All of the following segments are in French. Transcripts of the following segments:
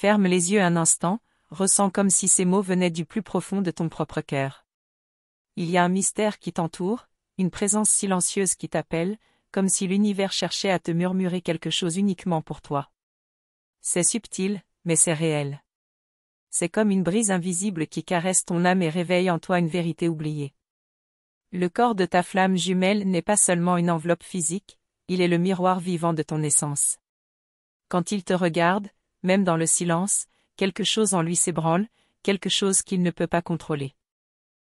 Ferme les yeux un instant, ressens comme si ces mots venaient du plus profond de ton propre cœur. Il y a un mystère qui t'entoure, une présence silencieuse qui t'appelle, comme si l'univers cherchait à te murmurer quelque chose uniquement pour toi. C'est subtil, mais c'est réel. C'est comme une brise invisible qui caresse ton âme et réveille en toi une vérité oubliée. Le corps de ta flamme jumelle n'est pas seulement une enveloppe physique, il est le miroir vivant de ton essence. Quand il te regarde, même dans le silence, quelque chose en lui s'ébranle, quelque chose qu'il ne peut pas contrôler.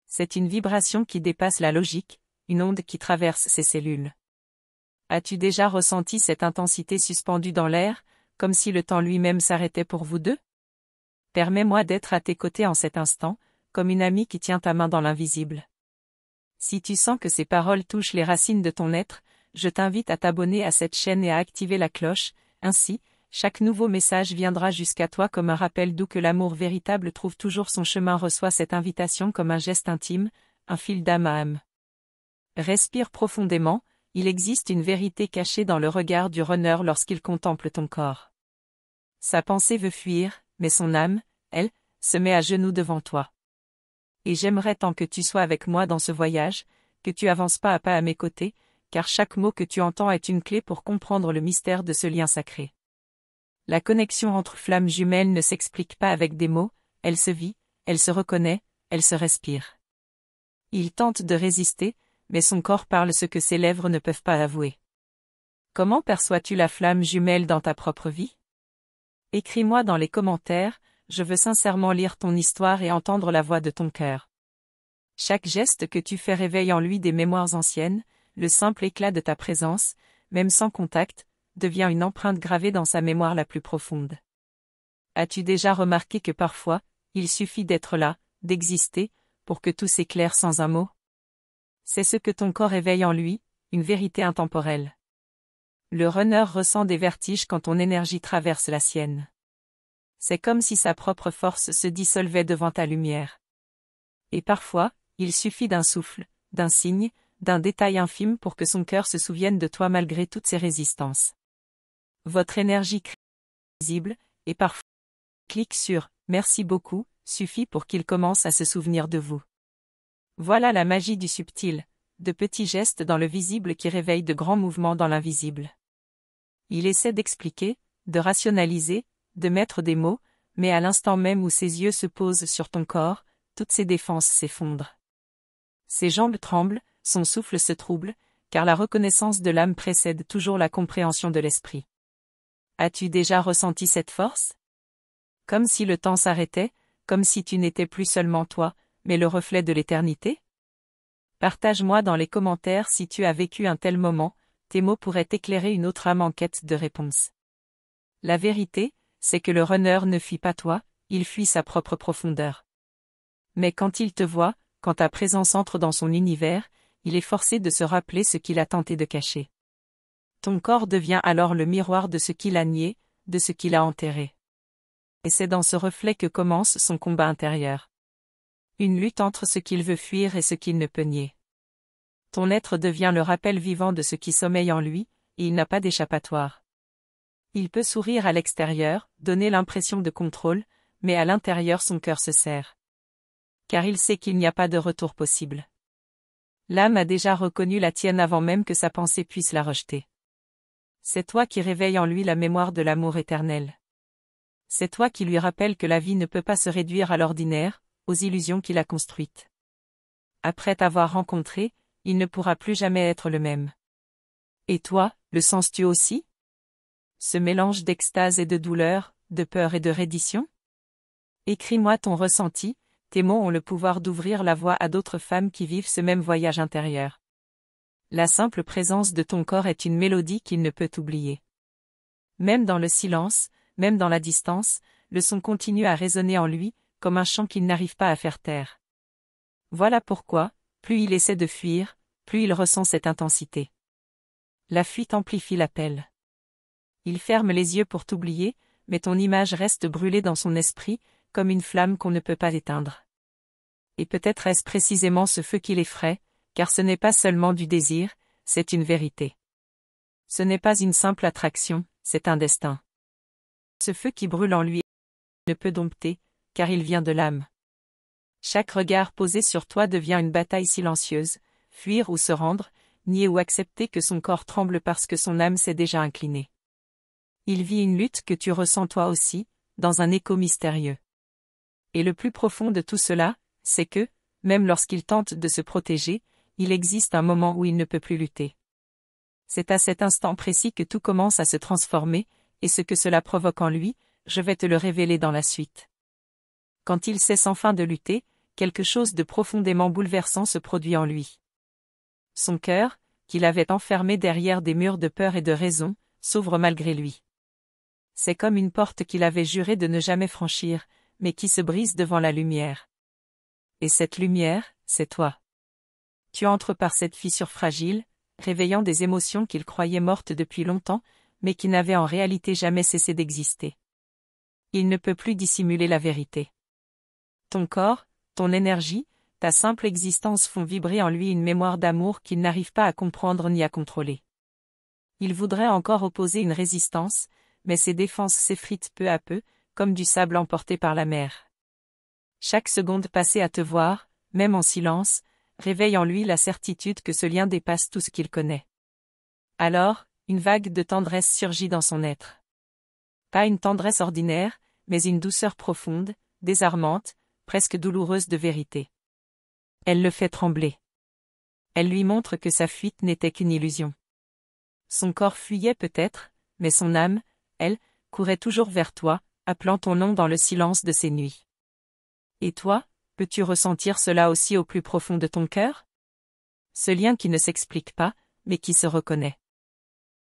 C'est une vibration qui dépasse la logique, une onde qui traverse ses cellules. As-tu déjà ressenti cette intensité suspendue dans l'air, comme si le temps lui-même s'arrêtait pour vous deux? Permets-moi d'être à tes côtés en cet instant, comme une amie qui tient ta main dans l'invisible. Si tu sens que ces paroles touchent les racines de ton être, je t'invite à t'abonner à cette chaîne et à activer la cloche, ainsi, chaque nouveau message viendra jusqu'à toi comme un rappel doux que l'amour véritable trouve toujours son chemin. Reçois cette invitation comme un geste intime, un fil d'âme à âme. Respire profondément, il existe une vérité cachée dans le regard du runner lorsqu'il contemple ton corps. Sa pensée veut fuir, mais son âme, elle, se met à genoux devant toi. Et j'aimerais tant que tu sois avec moi dans ce voyage, que tu avances pas à pas à mes côtés, car chaque mot que tu entends est une clé pour comprendre le mystère de ce lien sacré. La connexion entre flammes jumelles ne s'explique pas avec des mots, elle se vit, elle se reconnaît, elle se respire. Il tente de résister, mais son corps parle ce que ses lèvres ne peuvent pas avouer. Comment perçois-tu la flamme jumelle dans ta propre vie? Écris-moi dans les commentaires, je veux sincèrement lire ton histoire et entendre la voix de ton cœur. Chaque geste que tu fais réveille en lui des mémoires anciennes, le simple éclat de ta présence, même sans contact, devient une empreinte gravée dans sa mémoire la plus profonde. As-tu déjà remarqué que parfois, il suffit d'être là, d'exister, pour que tout s'éclaire sans un mot? C'est ce que ton corps éveille en lui, une vérité intemporelle. Le runner ressent des vertiges quand ton énergie traverse la sienne. C'est comme si sa propre force se dissolvait devant ta lumière. Et parfois, il suffit d'un souffle, d'un signe, d'un détail infime pour que son cœur se souvienne de toi malgré toutes ses résistances. Votre énergie visible, et parfois, clique sur « Merci beaucoup » suffit pour qu'il commence à se souvenir de vous. Voilà la magie du subtil, de petits gestes dans le visible qui réveillent de grands mouvements dans l'invisible. Il essaie d'expliquer, de rationaliser, de mettre des mots, mais à l'instant même où ses yeux se posent sur ton corps, toutes ses défenses s'effondrent. Ses jambes tremblent, son souffle se trouble, car la reconnaissance de l'âme précède toujours la compréhension de l'esprit. As-tu déjà ressenti cette force? Comme si le temps s'arrêtait, comme si tu n'étais plus seulement toi, mais le reflet de l'éternité? Partage-moi dans les commentaires si tu as vécu un tel moment, tes mots pourraient éclairer une autre âme en quête de réponse. La vérité, c'est que le runner ne fuit pas toi, il fuit sa propre profondeur. Mais quand il te voit, quand ta présence entre dans son univers, il est forcé de se rappeler ce qu'il a tenté de cacher. Ton corps devient alors le miroir de ce qu'il a nié, de ce qu'il a enterré. Et c'est dans ce reflet que commence son combat intérieur. Une lutte entre ce qu'il veut fuir et ce qu'il ne peut nier. Ton être devient le rappel vivant de ce qui sommeille en lui, et il n'a pas d'échappatoire. Il peut sourire à l'extérieur, donner l'impression de contrôle, mais à l'intérieur son cœur se serre. Car il sait qu'il n'y a pas de retour possible. L'âme a déjà reconnu la tienne avant même que sa pensée puisse la rejeter. C'est toi qui réveilles en lui la mémoire de l'amour éternel. C'est toi qui lui rappelle que la vie ne peut pas se réduire à l'ordinaire, aux illusions qu'il a construites. Après t'avoir rencontré, il ne pourra plus jamais être le même. Et toi, le sens-tu aussi? Ce mélange d'extase et de douleur, de peur et de reddition? Écris-moi ton ressenti, tes mots ont le pouvoir d'ouvrir la voie à d'autres femmes qui vivent ce même voyage intérieur. La simple présence de ton corps est une mélodie qu'il ne peut oublier. Même dans le silence, même dans la distance, le son continue à résonner en lui, comme un chant qu'il n'arrive pas à faire taire. Voilà pourquoi, plus il essaie de fuir, plus il ressent cette intensité. La fuite amplifie l'appel. Il ferme les yeux pour t'oublier, mais ton image reste brûlée dans son esprit, comme une flamme qu'on ne peut pas éteindre. Et peut-être est-ce précisément ce feu qui l'effraie, car ce n'est pas seulement du désir, c'est une vérité. Ce n'est pas une simple attraction, c'est un destin. Ce feu qui brûle en lui ne peut dompter, car il vient de l'âme. Chaque regard posé sur toi devient une bataille silencieuse, fuir ou se rendre, nier ou accepter que son corps tremble parce que son âme s'est déjà inclinée. Il vit une lutte que tu ressens toi aussi, dans un écho mystérieux. Et le plus profond de tout cela, c'est que, même lorsqu'il tente de se protéger, il existe un moment où il ne peut plus lutter. C'est à cet instant précis que tout commence à se transformer, et ce que cela provoque en lui, je vais te le révéler dans la suite. Quand il cesse enfin de lutter, quelque chose de profondément bouleversant se produit en lui. Son cœur, qu'il avait enfermé derrière des murs de peur et de raison, s'ouvre malgré lui. C'est comme une porte qu'il avait juré de ne jamais franchir, mais qui se brise devant la lumière. Et cette lumière, c'est toi. Tu entres par cette fissure fragile, réveillant des émotions qu'il croyait mortes depuis longtemps, mais qui n'avaient en réalité jamais cessé d'exister. Il ne peut plus dissimuler la vérité. Ton corps, ton énergie, ta simple existence font vibrer en lui une mémoire d'amour qu'il n'arrive pas à comprendre ni à contrôler. Il voudrait encore opposer une résistance, mais ses défenses s'effritent peu à peu, comme du sable emporté par la mer. Chaque seconde passée à te voir, même en silence, réveille en lui la certitude que ce lien dépasse tout ce qu'il connaît. Alors, une vague de tendresse surgit dans son être. Pas une tendresse ordinaire, mais une douceur profonde, désarmante, presque douloureuse de vérité. Elle le fait trembler. Elle lui montre que sa fuite n'était qu'une illusion. Son corps fuyait peut-être, mais son âme, elle, courait toujours vers toi, appelant ton nom dans le silence de ses nuits. Et toi, peux-tu ressentir cela aussi au plus profond de ton cœur? Ce lien qui ne s'explique pas, mais qui se reconnaît.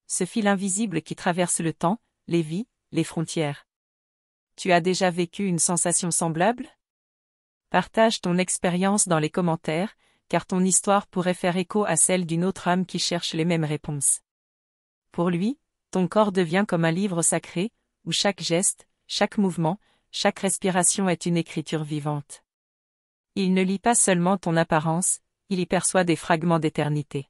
Ce fil invisible qui traverse le temps, les vies, les frontières. Tu as déjà vécu une sensation semblable? Partage ton expérience dans les commentaires, car ton histoire pourrait faire écho à celle d'une autre âme qui cherche les mêmes réponses. Pour lui, ton corps devient comme un livre sacré, où chaque geste, chaque mouvement, chaque respiration est une écriture vivante. Il ne lit pas seulement ton apparence, il y perçoit des fragments d'éternité.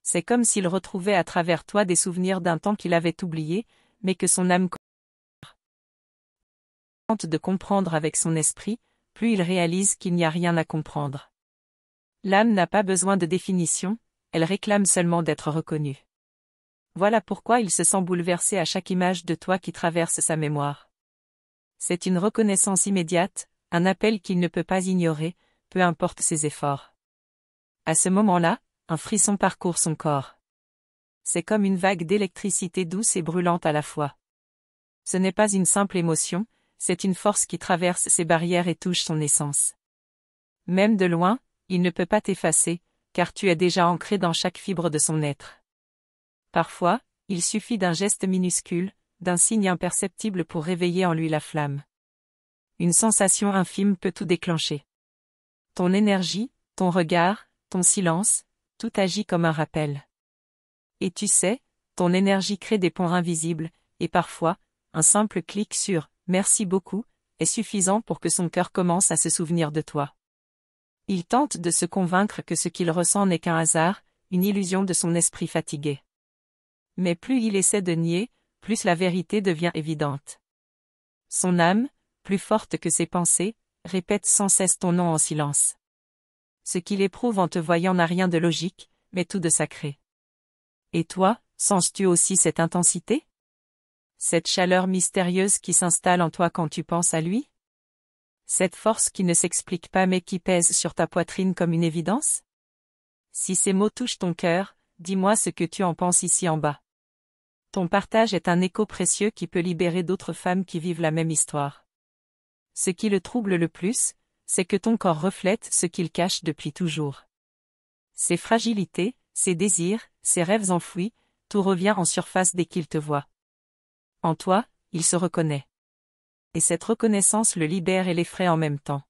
C'est comme s'il retrouvait à travers toi des souvenirs d'un temps qu'il avait oublié, mais que son âme tente de comprendre avec son esprit, plus il réalise qu'il n'y a rien à comprendre. L'âme n'a pas besoin de définition, elle réclame seulement d'être reconnue. Voilà pourquoi il se sent bouleversé à chaque image de toi qui traverse sa mémoire. C'est une reconnaissance immédiate, un appel qu'il ne peut pas ignorer, peu importe ses efforts. À ce moment-là, un frisson parcourt son corps. C'est comme une vague d'électricité douce et brûlante à la fois. Ce n'est pas une simple émotion, c'est une force qui traverse ses barrières et touche son essence. Même de loin, il ne peut pas t'effacer, car tu es déjà ancré dans chaque fibre de son être. Parfois, il suffit d'un geste minuscule, d'un signe imperceptible pour réveiller en lui la flamme. Une sensation infime peut tout déclencher. Ton énergie, ton regard, ton silence, tout agit comme un rappel. Et tu sais, ton énergie crée des ponts invisibles, et parfois, un simple clic sur « merci beaucoup » est suffisant pour que son cœur commence à se souvenir de toi. Il tente de se convaincre que ce qu'il ressent n'est qu'un hasard, une illusion de son esprit fatigué. Mais plus il essaie de nier, plus la vérité devient évidente. Son âme, plus forte que ses pensées, répète sans cesse ton nom en silence. Ce qu'il éprouve en te voyant n'a rien de logique, mais tout de sacré. Et toi, sens-tu aussi cette intensité? Cette chaleur mystérieuse qui s'installe en toi quand tu penses à lui? Cette force qui ne s'explique pas mais qui pèse sur ta poitrine comme une évidence? Si ces mots touchent ton cœur, dis-moi ce que tu en penses ici en bas. Ton partage est un écho précieux qui peut libérer d'autres femmes qui vivent la même histoire. Ce qui le trouble le plus, c'est que ton corps reflète ce qu'il cache depuis toujours. Ses fragilités, ses désirs, ses rêves enfouis, tout revient en surface dès qu'il te voit. En toi, il se reconnaît. Et cette reconnaissance le libère et l'effraie en même temps.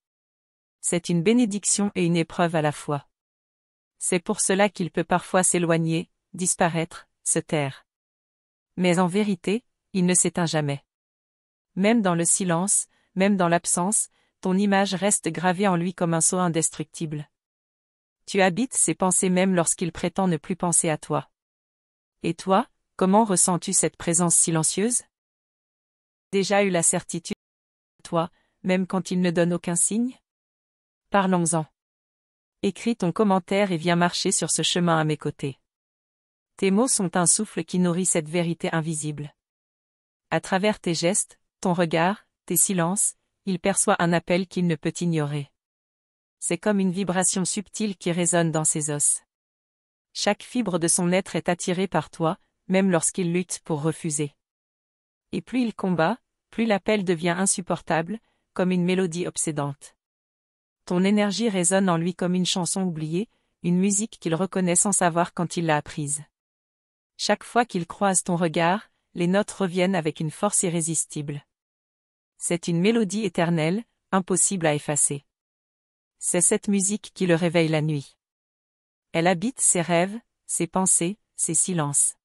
C'est une bénédiction et une épreuve à la fois. C'est pour cela qu'il peut parfois s'éloigner, disparaître, se taire. Mais en vérité, il ne s'éteint jamais. Même dans le silence, même dans l'absence, ton image reste gravée en lui comme un sceau indestructible. Tu habites ses pensées même lorsqu'il prétend ne plus penser à toi. Et toi, comment ressens-tu cette présence silencieuse? Déjà eu la certitude toi, même quand il ne donne aucun signe? Parlons-en. Écris ton commentaire et viens marcher sur ce chemin à mes côtés. Tes mots sont un souffle qui nourrit cette vérité invisible. À travers tes gestes, ton regard, tes silences, il perçoit un appel qu'il ne peut ignorer. C'est comme une vibration subtile qui résonne dans ses os. Chaque fibre de son être est attirée par toi, même lorsqu'il lutte pour refuser. Et plus il combat, plus l'appel devient insupportable, comme une mélodie obsédante. Ton énergie résonne en lui comme une chanson oubliée, une musique qu'il reconnaît sans savoir quand il l'a apprise. Chaque fois qu'il croise ton regard, les notes reviennent avec une force irrésistible. C'est une mélodie éternelle, impossible à effacer. C'est cette musique qui le réveille la nuit. Elle habite ses rêves, ses pensées, ses silences.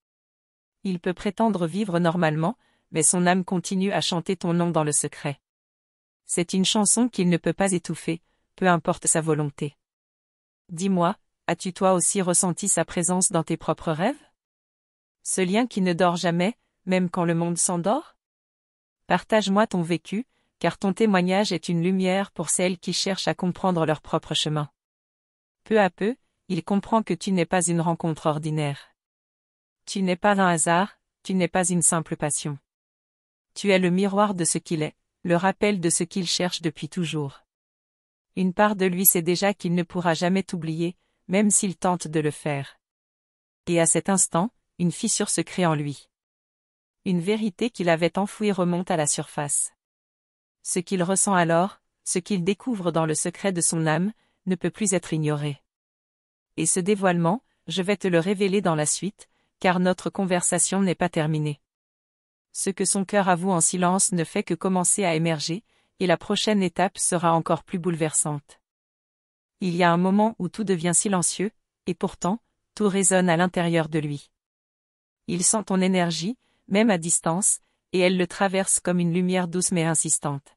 Il peut prétendre vivre normalement, mais son âme continue à chanter ton nom dans le secret. C'est une chanson qu'il ne peut pas étouffer, peu importe sa volonté. Dis-moi, as-tu toi aussi ressenti sa présence dans tes propres rêves? Ce lien qui ne dort jamais, même quand le monde s'endort? Partage-moi ton vécu, car ton témoignage est une lumière pour celles qui cherchent à comprendre leur propre chemin. Peu à peu, il comprend que tu n'es pas une rencontre ordinaire. Tu n'es pas un hasard, tu n'es pas une simple passion. Tu es le miroir de ce qu'il est, le rappel de ce qu'il cherche depuis toujours. Une part de lui sait déjà qu'il ne pourra jamais t'oublier, même s'il tente de le faire. Et à cet instant, une fissure se crée en lui. Une vérité qu'il avait enfouie remonte à la surface. Ce qu'il ressent alors, ce qu'il découvre dans le secret de son âme, ne peut plus être ignoré. Et ce dévoilement, je vais te le révéler dans la suite, car notre conversation n'est pas terminée. Ce que son cœur avoue en silence ne fait que commencer à émerger, et la prochaine étape sera encore plus bouleversante. Il y a un moment où tout devient silencieux, et pourtant, tout résonne à l'intérieur de lui. Il sent ton énergie, même à distance, et elle le traverse comme une lumière douce mais insistante.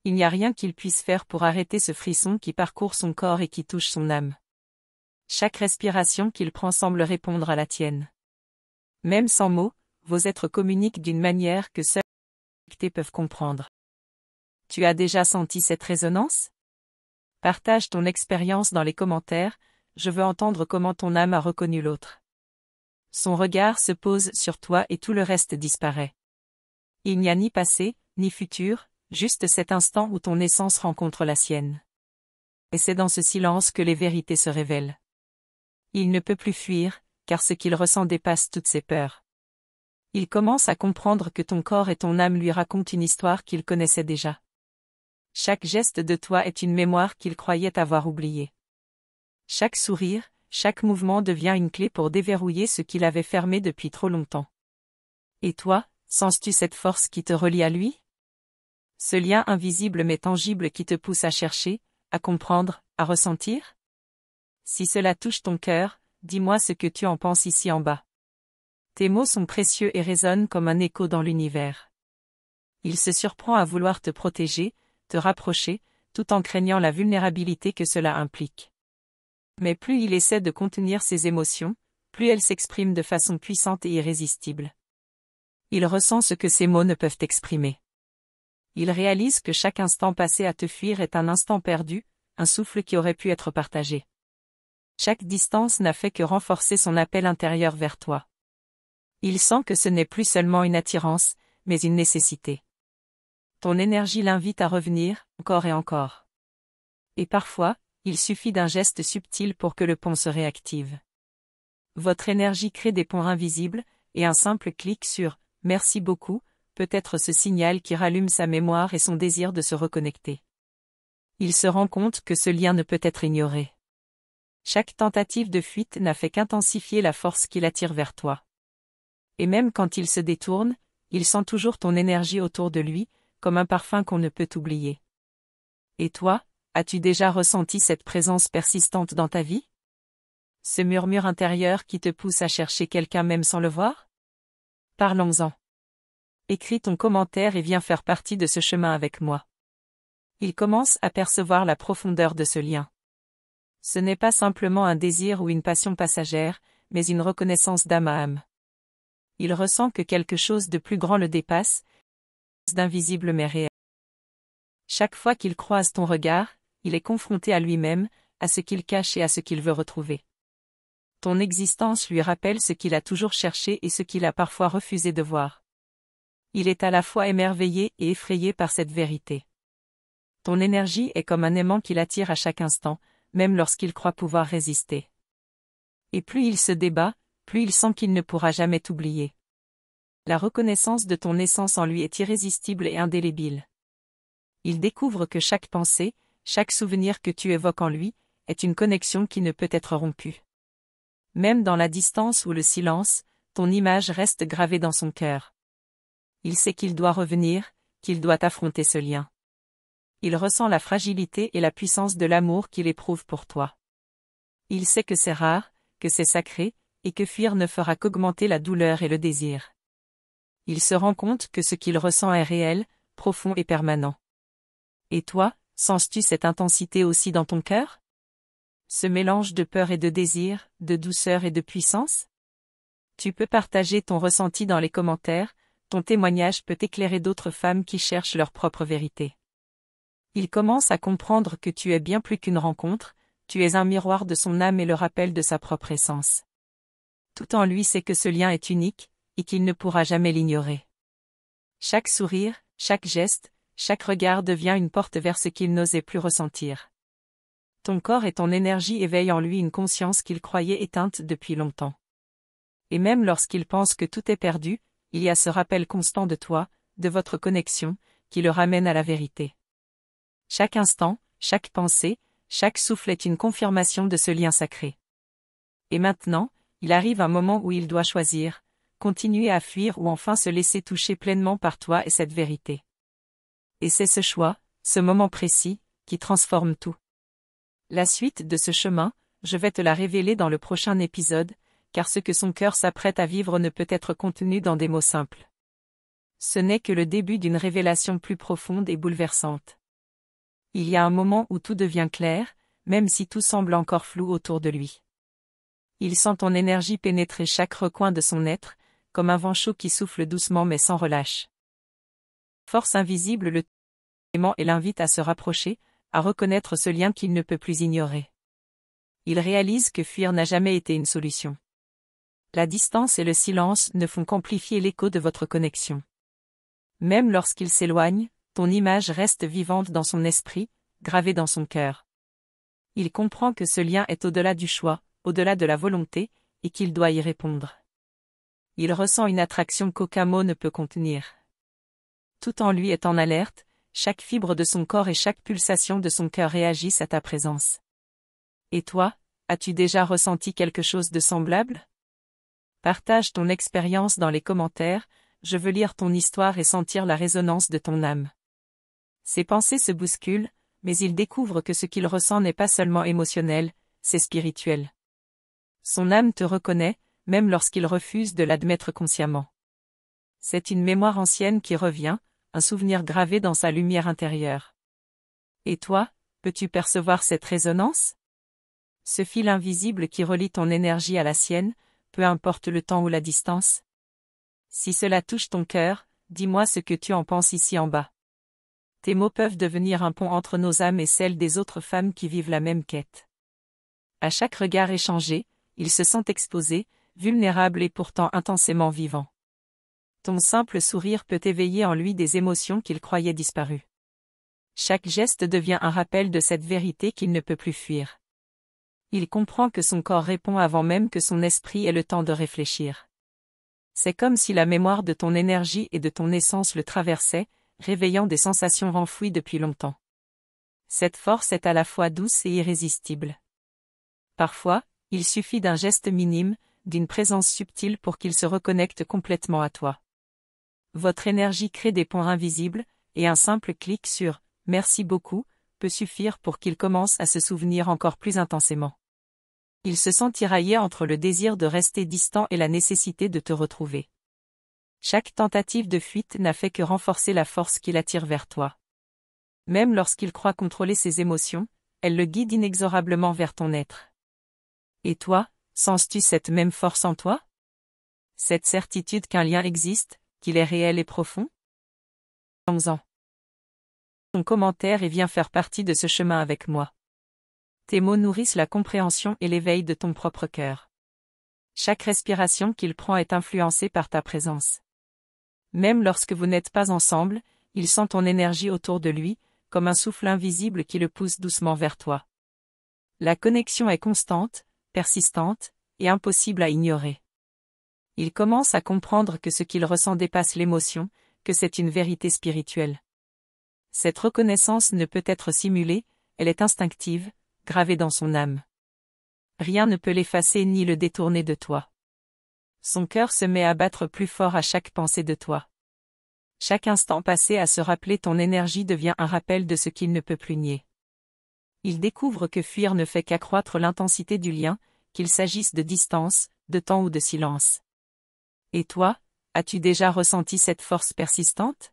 Il n'y a rien qu'il puisse faire pour arrêter ce frisson qui parcourt son corps et qui touche son âme. Chaque respiration qu'il prend semble répondre à la tienne. Même sans mots, vos êtres communiquent d'une manière que seuls les connectés peuvent comprendre. Tu as déjà senti cette résonance? Partage ton expérience dans les commentaires, je veux entendre comment ton âme a reconnu l'autre. Son regard se pose sur toi et tout le reste disparaît. Il n'y a ni passé, ni futur, juste cet instant où ton essence rencontre la sienne. Et c'est dans ce silence que les vérités se révèlent. Il ne peut plus fuir, car ce qu'il ressent dépasse toutes ses peurs. Il commence à comprendre que ton corps et ton âme lui racontent une histoire qu'il connaissait déjà. Chaque geste de toi est une mémoire qu'il croyait avoir oubliée. Chaque sourire, chaque mouvement devient une clé pour déverrouiller ce qu'il avait fermé depuis trop longtemps. Et toi, sens-tu cette force qui te relie à lui? Ce lien invisible mais tangible qui te pousse à chercher, à comprendre, à ressentir? Si cela touche ton cœur, dis-moi ce que tu en penses ici en bas. Tes mots sont précieux et résonnent comme un écho dans l'univers. Il se surprend à vouloir te protéger, te rapprocher, tout en craignant la vulnérabilité que cela implique. Mais plus il essaie de contenir ses émotions, plus elles s'expriment de façon puissante et irrésistible. Il ressent ce que ses mots ne peuvent exprimer. Il réalise que chaque instant passé à te fuir est un instant perdu, un souffle qui aurait pu être partagé. Chaque distance n'a fait que renforcer son appel intérieur vers toi. Il sent que ce n'est plus seulement une attirance, mais une nécessité. Ton énergie l'invite à revenir, encore et encore. Et parfois, il suffit d'un geste subtil pour que le pont se réactive. Votre énergie crée des ponts invisibles, et un simple clic sur « Merci beaucoup » peut être ce signal qui rallume sa mémoire et son désir de se reconnecter. Il se rend compte que ce lien ne peut être ignoré. Chaque tentative de fuite n'a fait qu'intensifier la force qui l'attire vers toi. Et même quand il se détourne, il sent toujours ton énergie autour de lui, comme un parfum qu'on ne peut oublier. Et toi, as-tu déjà ressenti cette présence persistante dans ta vie? Ce murmure intérieur qui te pousse à chercher quelqu'un même sans le voir? Parlons-en. Écris ton commentaire et viens faire partie de ce chemin avec moi. Il commence à percevoir la profondeur de ce lien. Ce n'est pas simplement un désir ou une passion passagère, mais une reconnaissance d'âme à âme. Il ressent que quelque chose de plus grand le dépasse, d'invisible mais réel. Chaque fois qu'il croise ton regard, il est confronté à lui-même, à ce qu'il cache et à ce qu'il veut retrouver. Ton existence lui rappelle ce qu'il a toujours cherché et ce qu'il a parfois refusé de voir. Il est à la fois émerveillé et effrayé par cette vérité. Ton énergie est comme un aimant qui l'attire à chaque instant, même lorsqu'il croit pouvoir résister. Et plus il se débat, plus il sent qu'il ne pourra jamais t'oublier. La reconnaissance de ton essence en lui est irrésistible et indélébile. Il découvre que chaque pensée, chaque souvenir que tu évoques en lui, est une connexion qui ne peut être rompue. Même dans la distance ou le silence, ton image reste gravée dans son cœur. Il sait qu'il doit revenir, qu'il doit affronter ce lien. Il ressent la fragilité et la puissance de l'amour qu'il éprouve pour toi. Il sait que c'est rare, que c'est sacré, et que fuir ne fera qu'augmenter la douleur et le désir. Il se rend compte que ce qu'il ressent est réel, profond et permanent. Et toi, sens-tu cette intensité aussi dans ton cœur? Ce mélange de peur et de désir, de douceur et de puissance? Tu peux partager ton ressenti dans les commentaires, ton témoignage peut éclairer d'autres femmes qui cherchent leur propre vérité. Il commence à comprendre que tu es bien plus qu'une rencontre, tu es un miroir de son âme et le rappel de sa propre essence. Tout en lui sait que ce lien est unique, et qu'il ne pourra jamais l'ignorer. Chaque sourire, chaque geste, chaque regard devient une porte vers ce qu'il n'osait plus ressentir. Ton corps et ton énergie éveillent en lui une conscience qu'il croyait éteinte depuis longtemps. Et même lorsqu'il pense que tout est perdu, il y a ce rappel constant de toi, de votre connexion, qui le ramène à la vérité. Chaque instant, chaque pensée, chaque souffle est une confirmation de ce lien sacré. Et maintenant, il arrive un moment où il doit choisir, continuer à fuir ou enfin se laisser toucher pleinement par toi et cette vérité. Et c'est ce choix, ce moment précis, qui transforme tout. La suite de ce chemin, je vais te la révéler dans le prochain épisode, car ce que son cœur s'apprête à vivre ne peut être contenu dans des mots simples. Ce n'est que le début d'une révélation plus profonde et bouleversante. Il y a un moment où tout devient clair, même si tout semble encore flou autour de lui. Il sent ton énergie pénétrer chaque recoin de son être, comme un vent chaud qui souffle doucement mais sans relâche. Force invisible le aimant et l'invite à se rapprocher, à reconnaître ce lien qu'il ne peut plus ignorer. Il réalise que fuir n'a jamais été une solution. La distance et le silence ne font qu'amplifier l'écho de votre connexion. Même lorsqu'il s'éloigne, ton image reste vivante dans son esprit, gravée dans son cœur. Il comprend que ce lien est au-delà du choix, au-delà de la volonté, et qu'il doit y répondre. Il ressent une attraction qu'aucun mot ne peut contenir. Tout en lui est en alerte, chaque fibre de son corps et chaque pulsation de son cœur réagissent à ta présence. Et toi, as-tu déjà ressenti quelque chose de semblable? Partage ton expérience dans les commentaires, je veux lire ton histoire et sentir la résonance de ton âme. Ses pensées se bousculent, mais il découvre que ce qu'il ressent n'est pas seulement émotionnel, c'est spirituel. Son âme te reconnaît, même lorsqu'il refuse de l'admettre consciemment. C'est une mémoire ancienne qui revient, un souvenir gravé dans sa lumière intérieure. Et toi, peux-tu percevoir cette résonance? Ce fil invisible qui relie ton énergie à la sienne, peu importe le temps ou la distance? Si cela touche ton cœur, dis-moi ce que tu en penses ici en bas. Tes mots peuvent devenir un pont entre nos âmes et celles des autres femmes qui vivent la même quête. À chaque regard échangé, ils se sentent exposés, vulnérables et pourtant intensément vivants. Ton simple sourire peut éveiller en lui des émotions qu'il croyait disparues. Chaque geste devient un rappel de cette vérité qu'il ne peut plus fuir. Il comprend que son corps répond avant même que son esprit ait le temps de réfléchir. C'est comme si la mémoire de ton énergie et de ton essence le traversait, réveillant des sensations enfouies depuis longtemps. Cette force est à la fois douce et irrésistible. Parfois, il suffit d'un geste minime, d'une présence subtile pour qu'il se reconnecte complètement à toi. Votre énergie crée des ponts invisibles, et un simple clic sur « Merci beaucoup » peut suffire pour qu'il commence à se souvenir encore plus intensément. Il se sent tiraillé entre le désir de rester distant et la nécessité de te retrouver. Chaque tentative de fuite n'a fait que renforcer la force qui l'attire vers toi. Même lorsqu'il croit contrôler ses émotions, elle le guide inexorablement vers ton être. Et toi, sens-tu cette même force en toi? Cette certitude qu'un lien existe, qu'il est réel et profond? Parlons-en. ton commentaire et viens faire partie de ce chemin avec moi. Tes mots nourrissent la compréhension et l'éveil de ton propre cœur. Chaque respiration qu'il prend est influencée par ta présence. Même lorsque vous n'êtes pas ensemble, il sent ton énergie autour de lui, comme un souffle invisible qui le pousse doucement vers toi. La connexion est constante, persistante, et impossible à ignorer. Il commence à comprendre que ce qu'il ressent dépasse l'émotion, que c'est une vérité spirituelle. Cette reconnaissance ne peut être simulée, elle est instinctive, gravée dans son âme. Rien ne peut l'effacer ni le détourner de toi. Son cœur se met à battre plus fort à chaque pensée de toi. Chaque instant passé à se rappeler ton énergie devient un rappel de ce qu'il ne peut plus nier. Il découvre que fuir ne fait qu'accroître l'intensité du lien, qu'il s'agisse de distance, de temps ou de silence. Et toi, as-tu déjà ressenti cette force persistante?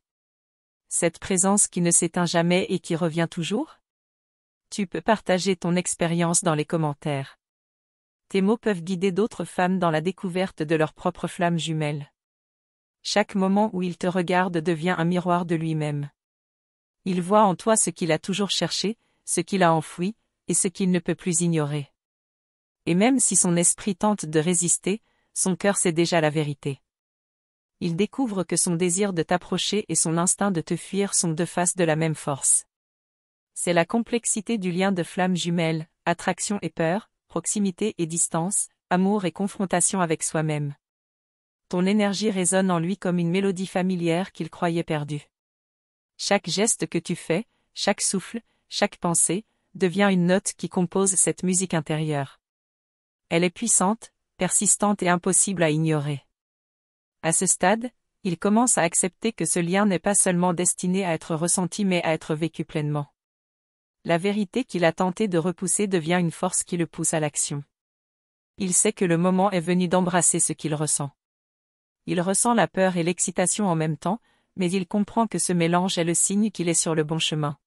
Cette présence qui ne s'éteint jamais et qui revient toujours? Tu peux partager ton expérience dans les commentaires. Tes mots peuvent guider d'autres femmes dans la découverte de leur propre flamme jumelle. Chaque moment où il te regarde devient un miroir de lui-même. Il voit en toi ce qu'il a toujours cherché, ce qu'il a enfoui, et ce qu'il ne peut plus ignorer. Et même si son esprit tente de résister, son cœur sait déjà la vérité. Il découvre que son désir de t'approcher et son instinct de te fuir sont deux faces de la même force. C'est la complexité du lien de flamme jumelle, attraction et peur, proximité et distance, amour et confrontation avec soi-même. Ton énergie résonne en lui comme une mélodie familière qu'il croyait perdue. Chaque geste que tu fais, chaque souffle, chaque pensée, devient une note qui compose cette musique intérieure. Elle est puissante, persistante et impossible à ignorer. À ce stade, il commence à accepter que ce lien n'est pas seulement destiné à être ressenti mais à être vécu pleinement. La vérité qu'il a tenté de repousser devient une force qui le pousse à l'action. Il sait que le moment est venu d'embrasser ce qu'il ressent. Il ressent la peur et l'excitation en même temps, mais il comprend que ce mélange est le signe qu'il est sur le bon chemin.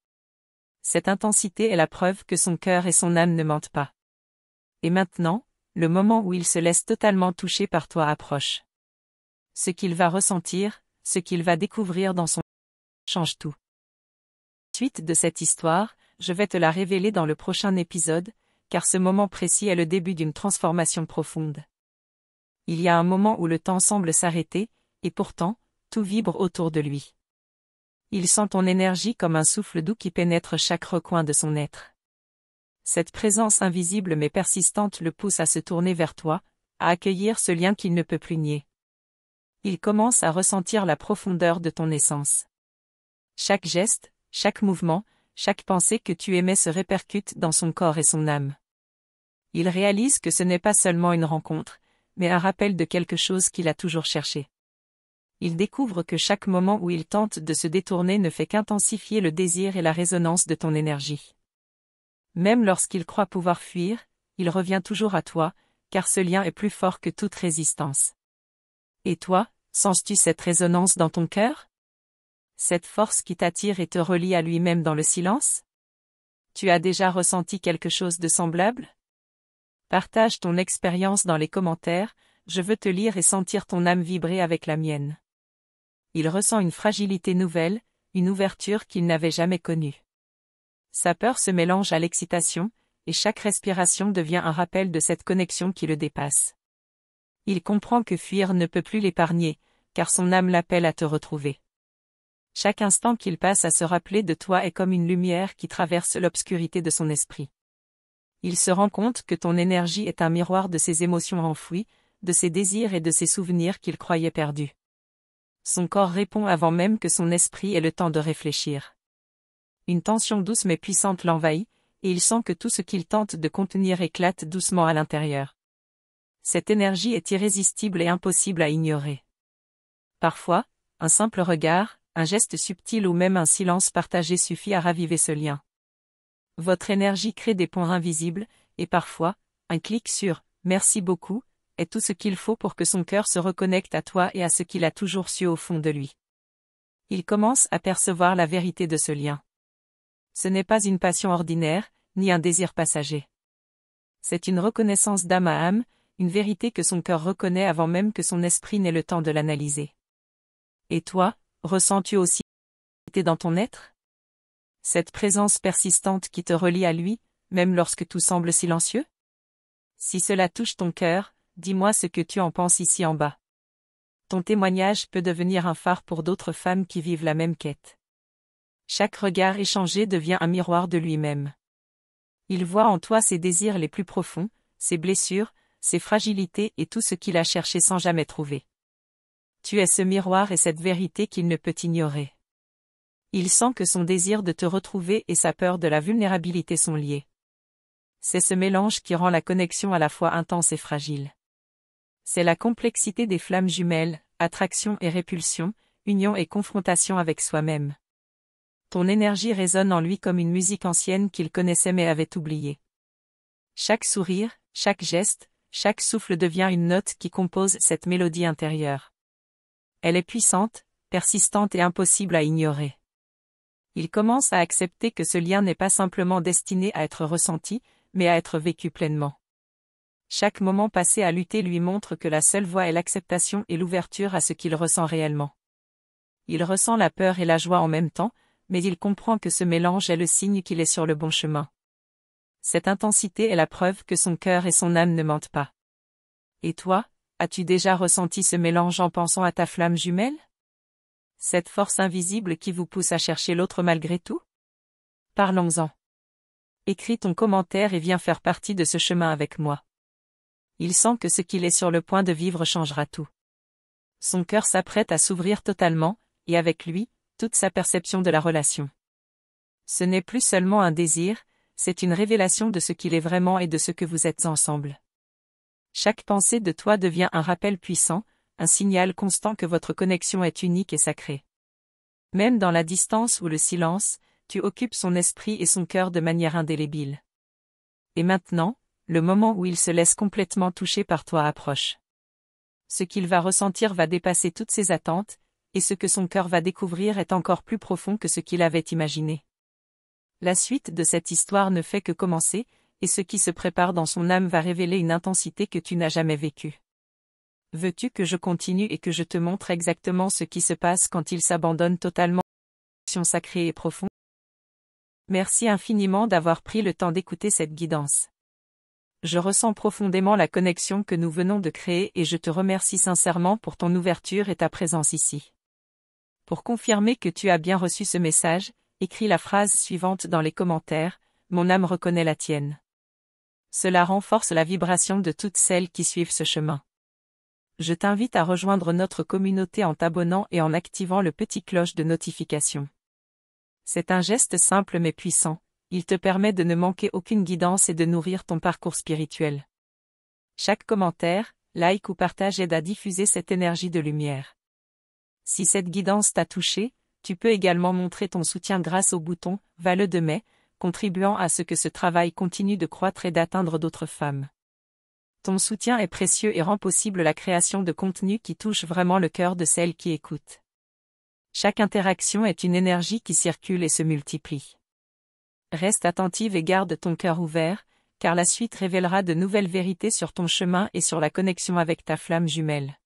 Cette intensité est la preuve que son cœur et son âme ne mentent pas. Et maintenant, le moment où il se laisse totalement toucher par toi approche. Ce qu'il va ressentir, ce qu'il va découvrir dans son change tout. Suite de cette histoire, je vais te la révéler dans le prochain épisode, car ce moment précis est le début d'une transformation profonde. Il y a un moment où le temps semble s'arrêter, et pourtant, tout vibre autour de lui. Il sent ton énergie comme un souffle doux qui pénètre chaque recoin de son être. Cette présence invisible mais persistante le pousse à se tourner vers toi, à accueillir ce lien qu'il ne peut plus nier. Il commence à ressentir la profondeur de ton essence. Chaque geste, chaque mouvement, chaque pensée que tu émets se répercute dans son corps et son âme. Il réalise que ce n'est pas seulement une rencontre, mais un rappel de quelque chose qu'il a toujours cherché. Il découvre que chaque moment où il tente de se détourner ne fait qu'intensifier le désir et la résonance de ton énergie. Même lorsqu'il croit pouvoir fuir, il revient toujours à toi, car ce lien est plus fort que toute résistance. Et toi, sens-tu cette résonance dans ton cœur? Cette force qui t'attire et te relie à lui-même dans le silence? Tu as déjà ressenti quelque chose de semblable? Partage ton expérience dans les commentaires, je veux te lire et sentir ton âme vibrer avec la mienne. Il ressent une fragilité nouvelle, une ouverture qu'il n'avait jamais connue. Sa peur se mélange à l'excitation, et chaque respiration devient un rappel de cette connexion qui le dépasse. Il comprend que fuir ne peut plus l'épargner, car son âme l'appelle à te retrouver. Chaque instant qu'il passe à se rappeler de toi est comme une lumière qui traverse l'obscurité de son esprit. Il se rend compte que ton énergie est un miroir de ses émotions enfouies, de ses désirs et de ses souvenirs qu'il croyait perdus. Son corps répond avant même que son esprit ait le temps de réfléchir. Une tension douce mais puissante l'envahit, et il sent que tout ce qu'il tente de contenir éclate doucement à l'intérieur. Cette énergie est irrésistible et impossible à ignorer. Parfois, un simple regard, un geste subtil ou même un silence partagé suffit à raviver ce lien. Votre énergie crée des ponts invisibles, et parfois, un clic sur « merci beaucoup » est tout ce qu'il faut pour que son cœur se reconnecte à toi et à ce qu'il a toujours su au fond de lui. Il commence à percevoir la vérité de ce lien. Ce n'est pas une passion ordinaire, ni un désir passager. C'est une reconnaissance d'âme à âme, une vérité que son cœur reconnaît avant même que son esprit n'ait le temps de l'analyser. Et toi, ressens-tu aussi dans ton être? Cette présence persistante qui te relie à lui, même lorsque tout semble silencieux? Si cela touche ton cœur, dis-moi ce que tu en penses ici en bas. Ton témoignage peut devenir un phare pour d'autres femmes qui vivent la même quête. Chaque regard échangé devient un miroir de lui-même. Il voit en toi ses désirs les plus profonds, ses blessures, ses fragilités et tout ce qu'il a cherché sans jamais trouver. Tu es ce miroir et cette vérité qu'il ne peut ignorer. Il sent que son désir de te retrouver et sa peur de la vulnérabilité sont liés. C'est ce mélange qui rend la connexion à la fois intense et fragile. C'est la complexité des flammes jumelles, attraction et répulsion, union et confrontation avec soi-même. Ton énergie résonne en lui comme une musique ancienne qu'il connaissait mais avait oubliée. Chaque sourire, chaque geste, chaque souffle devient une note qui compose cette mélodie intérieure. Elle est puissante, persistante et impossible à ignorer. Il commence à accepter que ce lien n'est pas simplement destiné à être ressenti, mais à être vécu pleinement. Chaque moment passé à lutter lui montre que la seule voie est l'acceptation et l'ouverture à ce qu'il ressent réellement. Il ressent la peur et la joie en même temps, mais il comprend que ce mélange est le signe qu'il est sur le bon chemin. Cette intensité est la preuve que son cœur et son âme ne mentent pas. Et toi, as-tu déjà ressenti ce mélange en pensant à ta flamme jumelle? Cette force invisible qui vous pousse à chercher l'autre malgré tout? Parlons-en. Écris ton commentaire et viens faire partie de ce chemin avec moi. Il sent que ce qu'il est sur le point de vivre changera tout. Son cœur s'apprête à s'ouvrir totalement, et avec lui, toute sa perception de la relation. Ce n'est plus seulement un désir, c'est une révélation de ce qu'il est vraiment et de ce que vous êtes ensemble. Chaque pensée de toi devient un rappel puissant, un signal constant que votre connexion est unique et sacrée. Même dans la distance ou le silence, tu occupes son esprit et son cœur de manière indélébile. Et maintenant, le moment où il se laisse complètement toucher par toi approche. Ce qu'il va ressentir va dépasser toutes ses attentes, et ce que son cœur va découvrir est encore plus profond que ce qu'il avait imaginé. La suite de cette histoire ne fait que commencer, et ce qui se prépare dans son âme va révéler une intensité que tu n'as jamais vécue. Veux-tu que je continue et que je te montre exactement ce qui se passe quand il s'abandonne totalement à une action sacrée et profonde? Merci infiniment d'avoir pris le temps d'écouter cette guidance. Je ressens profondément la connexion que nous venons de créer et je te remercie sincèrement pour ton ouverture et ta présence ici. Pour confirmer que tu as bien reçu ce message, écris la phrase suivante dans les commentaires, « Mon âme reconnaît la tienne ». Cela renforce la vibration de toutes celles qui suivent ce chemin. Je t'invite à rejoindre notre communauté en t'abonnant et en activant le petit cloche de notification. C'est un geste simple mais puissant, il te permet de ne manquer aucune guidance et de nourrir ton parcours spirituel. Chaque commentaire, like ou partage aide à diffuser cette énergie de lumière. Si cette guidance t'a touché, tu peux également montrer ton soutien grâce au bouton « Vale de mai », contribuant à ce que ce travail continue de croître et d'atteindre d'autres femmes. Ton soutien est précieux et rend possible la création de contenu qui touche vraiment le cœur de celles qui écoutent. Chaque interaction est une énergie qui circule et se multiplie. Reste attentive et garde ton cœur ouvert, car la suite révélera de nouvelles vérités sur ton chemin et sur la connexion avec ta flamme jumelle.